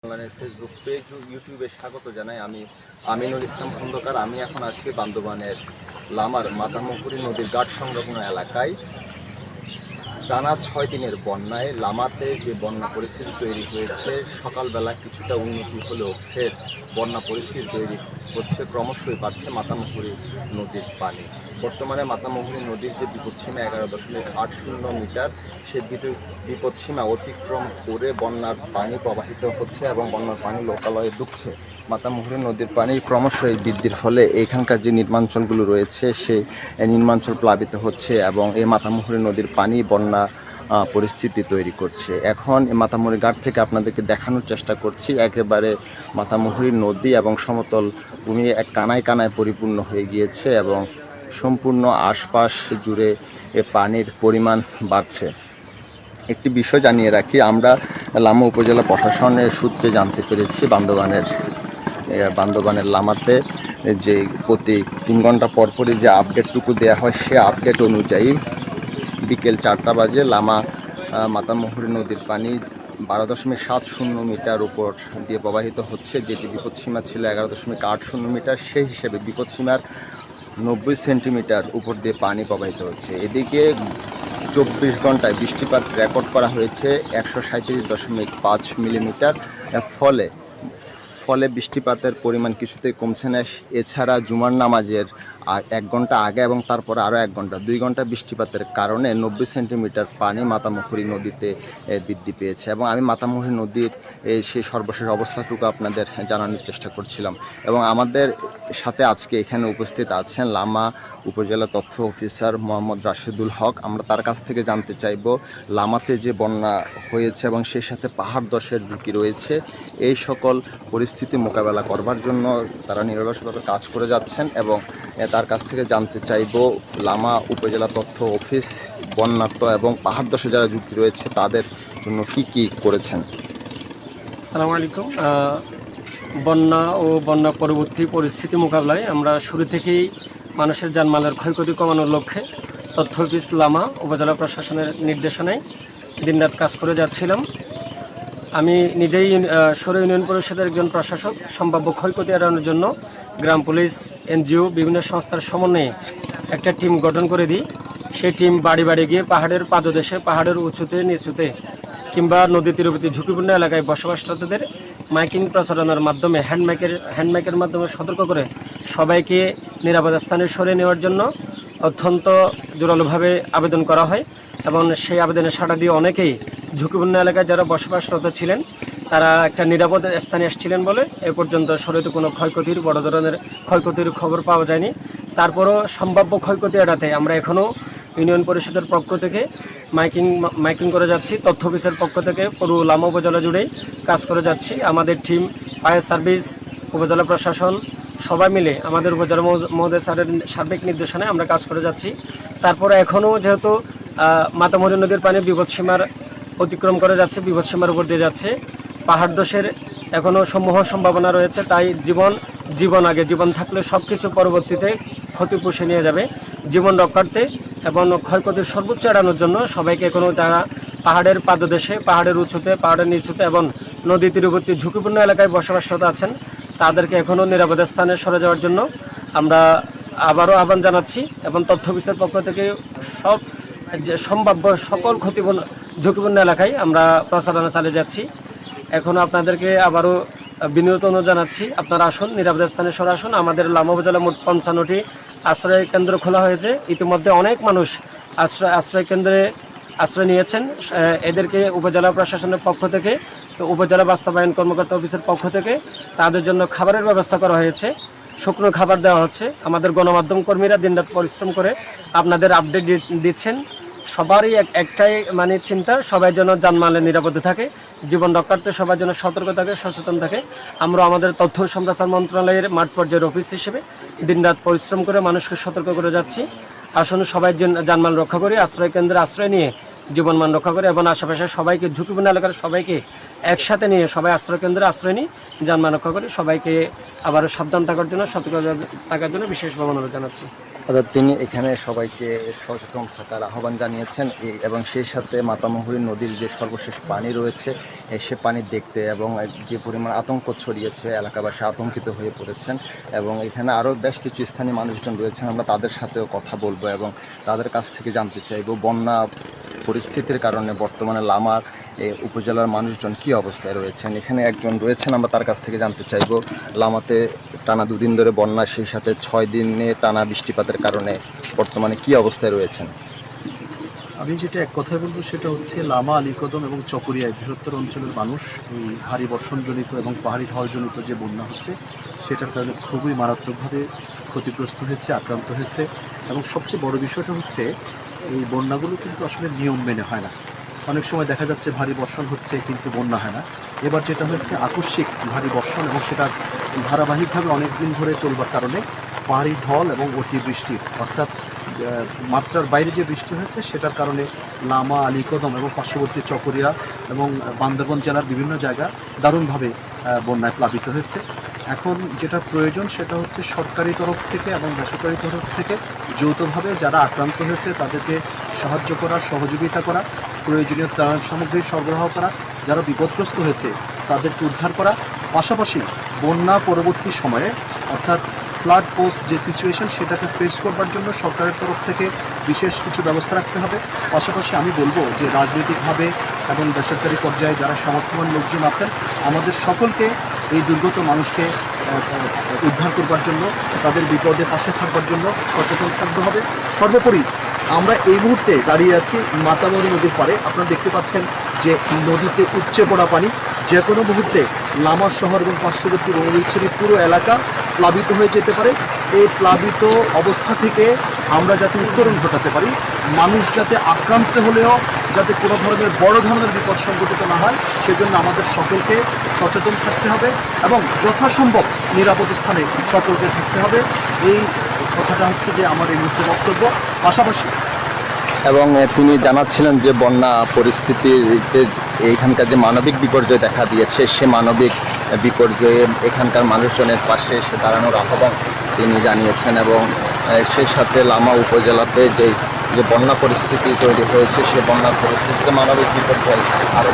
Bangladesh Facebook page ও ইউটিউবে স্বাগত জানাই। আমি আমিনুল ইসলাম খন্দকার। আমি এখন আছি বান্দরবানের লামার মাতামুহুরী নদীর ঘাট সংলগ্ন এলাকায়। টানা 6 দিনের বন্যায় লামাতে যে বন্যা পরিস্থিতি তৈরি হয়েছে, সকালবেলা কিছুটা উন্নতি হলেও ফের বন্যা পরিস্থিতি তৈরি হচ্ছে। ক্রমশই বাড়ছে মাতামুহুরী নদীর পানি। বর্তমানে মাতামুহুরী নদীর যে বিপদসীমা 11.80 মিটার, সেই বিপদসীমা অতিক্রম করে বন্যার পানি প্রবাহিত হচ্ছে এবং বন্যার পানি লোকালয়ে ঢুকছে। মাতামুহুরী নদীর পানি ক্রমশই বৃদ্ধির ফলে এখানকার যে নির্মাঞ্চলগুলো রয়েছে, সেই নির্মাঞ্চল প্লাবিত হচ্ছে এবং এই মাতামুহুরী নদীর পানি বন্যা পরিস্থিতি তৈরি করছে। এখন মাতামুহুরী ঘাট থেকে আপনাদেরকে দেখানোর চেষ্টা করছি। একেবারে মাতামুহুরী নদী এবং সমতল ভূমি এক কানায় কানায় পরিপূর্ণ হয়ে গিয়েছে এবং সম্পূর্ণ আশপাশ জুড়ে এ পানির পরিমাণ বাড়ছে। একটি বিষয় জানিয়ে রাখি, আমরা লামা উপজেলা প্রশাসনের সূত্রে জানতে পেরেছি বান্দরবানের লামাতে যে প্রতি 3 ঘন্টা পরপরই যে আপডেটটুকু দেওয়া হয়, সে আপডেট অনুযায়ী বিকেল 4টা বাজে লামা মাতামুহুরী নদীর পানি 12.70 মিটার উপর দিয়ে প্রবাহিত হচ্ছে, যেটি বিপদসীমা ছিল 11.80 মিটার। সেই হিসেবে বিপদসীমার 90 সেন্টিমিটার উপর দিয়ে পানি প্রবাহিত হচ্ছে। এদিকে 24 ঘন্টায় বৃষ্টিপাত রেকর্ড করা হয়েছে 137.5 মিলিমিটার। ফলে বৃষ্টিপাতের পরিমাণ কিছুতেই কমছে না। এছাড়া জুমার নামাজের 1 ঘন্টা আগে এবং তারপরে আরও 1 ঘন্টা 2 ঘন্টা বৃষ্টিপাতের কারণে 90 সেন্টিমিটার পানি মাতামুহুরী নদীতে বৃদ্ধি পেয়েছে। এবং আমি মাতামুহুরী নদীর সেই সর্বশেষ অবস্থাটুকু আপনাদের জানানোর চেষ্টা করছিলাম। এবং আমাদের সাথে আজকে এখানে উপস্থিত আছেন লামা উপজেলা তথ্য অফিসার মোহাম্মদ রাশেদুল হক। আমরা তার কাছ থেকে জানতে চাইব লামাতে যে বন্যা হয়েছে এবং সেই সাথে পাহাড় ধসের ঝুঁকি রয়েছে, এই সকল পরিস্থিতি মোকাবেলা করবার জন্য তারা নিরলসভাবে কাজ করে যাচ্ছেন। এবং তার কাছ থেকে জানতে চাইব লামা উপজেলা তথ্য অফিস বন্যার্ত এবং পাহাড় ধসে যারা ঝুঁকি রয়েছে তাদের জন্য কি করেছেন। আসসালামু আলাইকুম। বন্যা ও বন্যা পরবর্তী পরিস্থিতি মোকাবিলায় আমরা শুরু থেকেই মানুষের জানমালের ক্ষয়ক্ষতি কমানোর লক্ষ্যে তথ্য অফিস লামা উপজেলা প্রশাসনের নির্দেশনায় দিনরাত কাজ করে যাচ্ছিলাম। আমি নিজেই সৌর ইউনিয়ন পরিষদের একজন প্রশাসক। সম্ভাব্য ক্ষয়ক্ষতি এড়ানোর জন্য গ্রাম পুলিশ, এনজিও, বিভিন্ন সংস্থার সমন্বয়ে একটা টিম গঠন করে দিই। সেই টিম বাড়ি বাড়ি গিয়ে পাহাড়ের পাদদেশে, পাহাড়ের উঁচুতে নিচুতে কিংবা নদী তীরবর্তী ঝুঁকিপূর্ণ এলাকায় বসবাসরতদের মাইকিং প্রচারণার মাধ্যমে হ্যান্ডমাইকের মাধ্যমে সতর্ক করে সবাইকে নিরাপদ স্থানে সরিয়ে নেওয়ার জন্য অত্যন্ত জোরালোভাবে আবেদন করা হয়। এবং সেই আবেদনের সাড়া দিয়ে অনেকেই ঝুঁকিপূর্ণ এলাকায় যারা বসবাসরত ছিলেন তারা একটা নিরাপদ স্থানে এসেছিলেন বলে এ পর্যন্ত শরীরে কোনো বড় ধরনের ক্ষয়ক্ষতির খবর পাওয়া যায়নি। তারপরও সম্ভাব্য ক্ষয়ক্ষতি এড়াতে আমরা এখনও ইউনিয়ন পরিষদের পক্ষ থেকে মাইকিং করে যাচ্ছি। তথ্য অফিসের পক্ষ থেকে পুরো লামা উপজেলা জুড়েই কাজ করে যাচ্ছি। আমাদের টিম, ফায়ার সার্ভিস, উপজেলা প্রশাসন সবাই মিলে আমাদের উপজেলা মহোদয় স্যারের সার্বিক নির্দেশনায় আমরা কাজ করে যাচ্ছি। তারপরে এখনও যেহেতু মাতামুহুরী নদীর পানি বিপদসীমার অতিক্রম করে যাচ্ছে, বিপদসীমার উপর দিয়ে যাচ্ছে, পাহাড় ধসের এখনও সমূহ সম্ভাবনা রয়েছে। তাই জীবন আগে, জীবন থাকলে সব কিছু পরবর্তীতে ক্ষতি পুষে নিয়ে যাবে। জীবন রক্ষার্থে এবং ক্ষয়ক্ষতির সর্বোচ্চ এড়ানোর জন্য সবাইকে এখনও যারা পাহাড়ের পাদদেশে, পাহাড়ের উঁচুতে, পাহাড়ের নিচুতে এবং নদী তীরবর্তী ঝুঁকিপূর্ণ এলাকায় বসবাসরত আছেন তাদেরকে এখনও নিরাপদ স্থানে সরে যাওয়ার জন্য আমরা আবারও আহ্বান জানাচ্ছি। এবং তথ্য অফিসের পক্ষ থেকে সব যে সম্ভাব্য সকল ঝুঁকিপূর্ণ এলাকায় আমরা প্রচারণা চালিয়ে যাচ্ছি। এখনও আপনাদেরকে আবারও বিনীত অনুরোধ জানাচ্ছি, আপনারা আসুন, নিরাপদ স্থানে সরে আসুন। আমাদের লামা উপজেলা মোট 55টি আশ্রয় কেন্দ্র খোলা হয়েছে। ইতিমধ্যে অনেক মানুষ আশ্রয় কেন্দ্রে আশ্রয় নিয়েছেন। এদেরকে উপজেলা প্রশাসনের পক্ষ থেকে, উপজেলা বাস্তবায়ন কর্মকর্তা অফিসের পক্ষ থেকে তাদের জন্য খাবারের ব্যবস্থা করা হয়েছে। শুকনো খাবার দেওয়া হচ্ছে। আমাদের গণমাধ্যম কর্মীরা দিনরাত পরিশ্রম করে আপনাদের আপডেট দিচ্ছেন। সবারই একটাই চিন্তা, সবাই যেন জানমালের নিরাপদে থাকে, জীবন রক্ষার্থে সবাই যেন সতর্ক থাকে, সচেতন থাকে। আমরা আমাদের তথ্য সম্প্রচার মন্ত্রণালয়ের মাঠ পর্যায়ের অফিস হিসেবে দিনরাত পরিশ্রম করে মানুষকে সতর্ক করে যাচ্ছি। আসুন সবাই জানমাল রক্ষা করি, আশ্রয় কেন্দ্রে আশ্রয় নিয়ে জীবনমান রক্ষা করে এবং আশেপাশে সবাইকে, ঝুঁকিপূর্ণ এলাকার সবাইকে একসাথে নিয়ে সবাই আশ্রয়কেন্দ্রে আশ্রয় নিই, যানবাহন রক্ষা করে সবাইকে আবারও সাবধান থাকার জন্য, সতর্ক থাকার জন্য বিশেষভাবে অনুরোধ জানাচ্ছি। অর্থাৎ তিনি এখানে সবাইকে সচেতন থাকার আহ্বান জানিয়েছেন এবং সেই সাথে মাতামুহুরী নদীর যে সর্বশেষ পানি রয়েছে সে পানি দেখতে এবং যে পরিমাণ আতঙ্ক ছড়িয়েছে, এলাকাবাসী আতঙ্কিত হয়ে পড়েছেন এবং এখানে আরও বেশ কিছু স্থানীয় মানুষজন রয়েছেন, আমরা তাদের সাথেও কথা বলবো এবং তাদের কাছ থেকে জানতে চাইব বন্যা পরিস্থিতির কারণে বর্তমানে লামার উপজেলার মানুষজন কী অবস্থায় রয়েছেন। এখানে একজন রয়েছেন, আমরা তার কাছ থেকে জানতে চাইব লামাতে টানা 2 দিন ধরে বন্যা, সেই সাথে 6 দিনে টানা বৃষ্টিপাতের কারণে বর্তমানে কী অবস্থায় রয়েছেন। আমি যেটা এক কথায় বলবো সেটা হচ্ছে লামা, আলীকদম এবং চকরিয়া বৃহত্তর অঞ্চলের মানুষ এই ভারী বর্ষণজনিত এবং পাহাড়ি ঢলজনিত যে বন্যা হচ্ছে সেটার কারণে খুবই মারাত্মকভাবে ক্ষতিগ্রস্ত হয়েছে, আক্রান্ত হয়েছে। এবং সবচেয়ে বড় বিষয়টা হচ্ছে এই বন্যাগুলো কিন্তু আসলে নিয়ম মেনে হয় না। অনেক সময় দেখা যাচ্ছে ভারী বর্ষণ হচ্ছে কিন্তু বন্যা হয় না। এবার যেটা হচ্ছে আকস্মিক ভারী বর্ষণ এবং সেটা ধারাবাহিকভাবে অনেক দিন ধরে চলবার কারণে পাহাড়ি ঢল এবং অতিবৃষ্টি, অর্থাৎ মাত্রার বাইরে যে বৃষ্টি হয়েছে সেটার কারণে লামা, আলীকদম এবং পার্শ্ববর্তী চকরিয়া এবং বান্দরবান জেলার বিভিন্ন জায়গা দারুণভাবে বন্যায় প্লাবিত হয়েছে। এখন যেটা প্রয়োজন সেটা হচ্ছে সরকারি তরফ থেকে এবং বেসরকারি তরফ থেকে যৌথভাবে যারা আক্রান্ত হয়েছে তাদেরকে সাহায্য করা, সহযোগিতা করা, প্রয়োজনীয় ত্রাণ সামগ্রী সরবরাহ করা, যারা বিপদগ্রস্ত হয়েছে তাদেরকে উদ্ধার করা, পাশাপাশি বন্যা পরবর্তী সময়ে অর্থাৎ ফ্লাড পোস্ট যে সিচুয়েশন সেটাকে ফেস করবার জন্য সরকারের তরফ থেকে বিশেষ কিছু ব্যবস্থা রাখতে হবে। পাশাপাশি আমি বলবো যে রাজনৈতিকভাবে এবং বেসরকারি পর্যায়ে যারা সামর্থ্যবান লোকজন আছেন আমাদের সকলকে এই দুর্গত মানুষকে উদ্ধার করবার জন্য, তাদের বিপদে পাশে থাকবার জন্য সচেতন থাকতে হবে। সর্বোপরি আমরা এই মুহূর্তে দাঁড়িয়ে আছি মাতামুহুরী নদীর পাড়ে। আপনারা দেখতে পাচ্ছেন যে নদীতে উপচে পড়া পানি, যে কোনো মুহূর্তে লামা শহর এবং পার্শ্ববর্তী রঙিছড়ি পুরো এলাকা প্লাবিত হয়ে যেতে পারে। এই প্লাবিত অবস্থা থেকে আমরা যাতে উত্তরণ ঘটাতে পারি, মানুষ যাতে আক্রান্ত হলেও যাতে কোনো ধরনের বড় ধরনের বিপদ সংঘটিত না হয়, সেজন্য আমাদের সকলকে সচেতন থাকতে হবে এবং যথাসম্ভব নিরাপদ স্থানে সকলকে থাকতে হবে। এই কথাটা হচ্ছে যে আমার এই মুহূর্তে বক্তব্য। পাশাপাশি এবং তিনি জানাচ্ছিলেন যে বন্যা পরিস্থিতিতে এইখানকার যে মানবিক বিপর্যয় দেখা দিয়েছে সে মানবিক বিপর্যয়ে এখানকার মানুষজনের পাশে এসে দাঁড়ানোর আহ্বান তিনি জানিয়েছেন এবং সেই সাথে লামা উপজেলাতে যে বন্যা পরিস্থিতি তৈরি হয়েছে সে বন্যা পরিস্থিতিতে মানবিক বিপর্যয় আরও